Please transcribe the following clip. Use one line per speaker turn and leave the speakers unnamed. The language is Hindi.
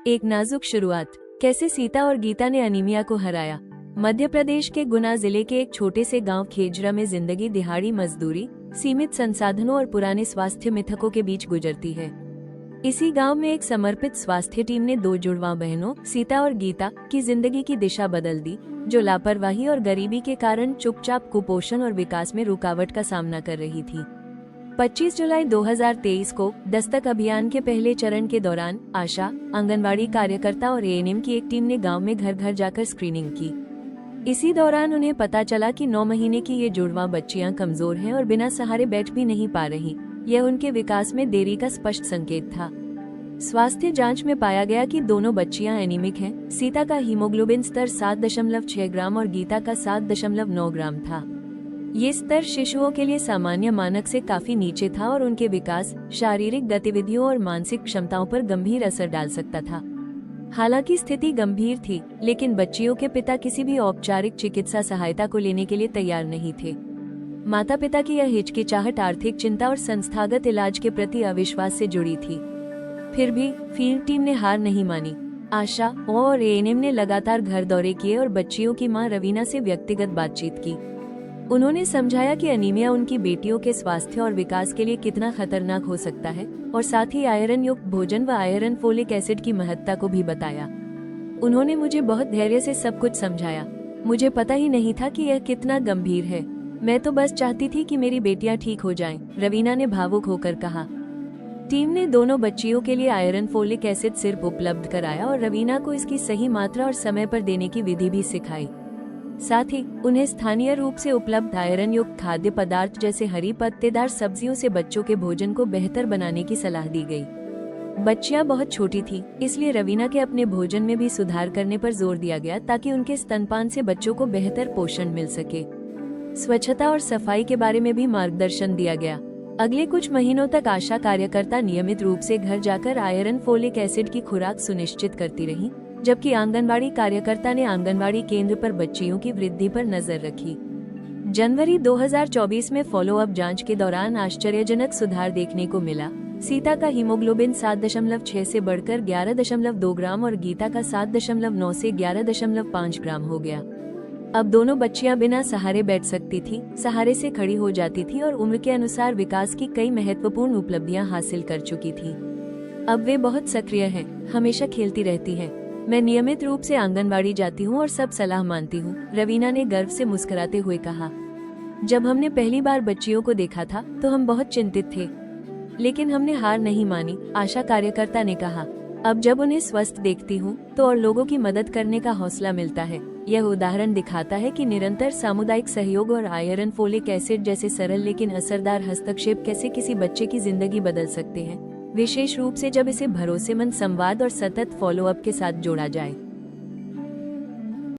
एक नाजुक शुरुआत। कैसे सीता और गीता ने अनीमिया को हराया। मध्य प्रदेश के गुना जिले के एक छोटे से गांव खेजरा में जिंदगी दिहाड़ी मजदूरी, सीमित संसाधनों और पुराने स्वास्थ्य मिथकों के बीच गुजरती है। इसी गांव में एक समर्पित स्वास्थ्य टीम ने दो जुड़वा बहनों सीता और गीता की जिंदगी की दिशा बदल दी, जो लापरवाही और गरीबी के कारण चुपचाप कुपोषण और विकास में रुकावट का सामना कर रही थी। 25 जुलाई 2023 को दस्तक अभियान के पहले चरण के दौरान आशा, आंगनवाड़ी कार्यकर्ता और एएनएम की एक टीम ने गांव में घर घर जाकर स्क्रीनिंग की। इसी दौरान उन्हें पता चला कि 9 महीने की ये जुड़वा बच्चियां कमजोर हैं और बिना सहारे बैठ भी नहीं पा रही। यह उनके विकास में देरी का स्पष्ट संकेत था। स्वास्थ्य जांच में पाया गया कि दोनों बच्चियां एनीमिक हैं। सीता का हीमोग्लोबिन स्तर 7.6 ग्राम और गीता का 7.9 ग्राम था। ये स्तर शिशुओं के लिए सामान्य मानक से काफी नीचे था और उनके विकास, शारीरिक गतिविधियों और मानसिक क्षमताओं पर गंभीर असर डाल सकता था। हालांकि स्थिति गंभीर थी, लेकिन बच्चियों के पिता किसी भी औपचारिक चिकित्सा सहायता को लेने के लिए तैयार नहीं थे। माता पिता की यह हिचकिचाहट आर्थिक चिंता और संस्थागत इलाज के प्रति अविश्वास से जुड़ी थी। फिर भी फील्ड टीम ने हार नहीं मानी। आशा और एएनएम ने लगातार घर दौरे किए और बच्चियों की मां रवीना से व्यक्तिगत बातचीत की। उन्होंने समझाया कि अनीमिया उनकी बेटियों के स्वास्थ्य और विकास के लिए कितना खतरनाक हो सकता है और साथ ही आयरन युक्त भोजन व आयरन फोलिक एसिड की महत्ता को भी बताया। उन्होंने मुझे बहुत धैर्य से सब कुछ समझाया। मुझे पता ही नहीं था कि यह कितना गंभीर है। मैं तो बस चाहती थी कि मेरी बेटियां ठीक हो जाएं, रवीना ने भावुक होकर कहा। टीम ने दोनों बच्चियों के लिए आयरन फोलिक एसिड सिरप उपलब्ध कराया और रवीना को इसकी सही मात्रा और समय पर देने की विधि भी सिखाई। साथ ही उन्हें स्थानीय रूप से उपलब्ध आयरन युक्त खाद्य पदार्थ जैसे हरी पत्तेदार सब्जियों से बच्चों के भोजन को बेहतर बनाने की सलाह दी गई। बच्चियां बहुत छोटी थी, इसलिए रवीना के अपने भोजन में भी सुधार करने पर जोर दिया गया ताकि उनके स्तनपान से बच्चों को बेहतर पोषण मिल सके। स्वच्छता और सफाई के बारे में भी मार्गदर्शन दिया गया। अगले कुछ महीनों तक आशा कार्यकर्ता नियमित रूप से घर जाकर आयरन फोलिक एसिड की खुराक सुनिश्चित करती रही, जबकि आंगनवाड़ी कार्यकर्ता ने आंगनवाड़ी केंद्र पर बच्चियों की वृद्धि पर नजर रखी। जनवरी 2024 में फॉलोअप जांच के दौरान आश्चर्यजनक सुधार देखने को मिला। सीता का हीमोग्लोबिन 7.6 से बढ़कर 11.2 ग्राम और गीता का 7.9 से 11.5 ग्राम हो गया। अब दोनों बच्चियां बिना सहारे बैठ सकती थी, सहारे से खड़ी हो जाती थी और उम्र के अनुसार विकास की कई महत्वपूर्ण उपलब्धियां हासिल कर चुकी थी। अब वे बहुत सक्रिय हैं, हमेशा खेलती रहती हैं। मैं नियमित रूप से आंगनवाड़ी जाती हूँ और सब सलाह मानती हूँ, रवीना ने गर्व से मुस्कुराते हुए कहा। जब हमने पहली बार बच्चियों को देखा था तो हम बहुत चिंतित थे, लेकिन हमने हार नहीं मानी, आशा कार्यकर्ता ने कहा। अब जब उन्हें स्वस्थ देखती हूँ तो और लोगों की मदद करने का हौसला मिलता है। यह उदाहरण दिखाता है कि निरंतर सामुदायिक सहयोग और आयरन फोलिक एसिड जैसे सरल लेकिन असरदार हस्तक्षेप कैसे किसी बच्चे की जिंदगी बदल सकते हैं, विशेष रूप से जब इसे भरोसेमंद संवाद और सतत फॉलोअप के साथ जोड़ा जाए।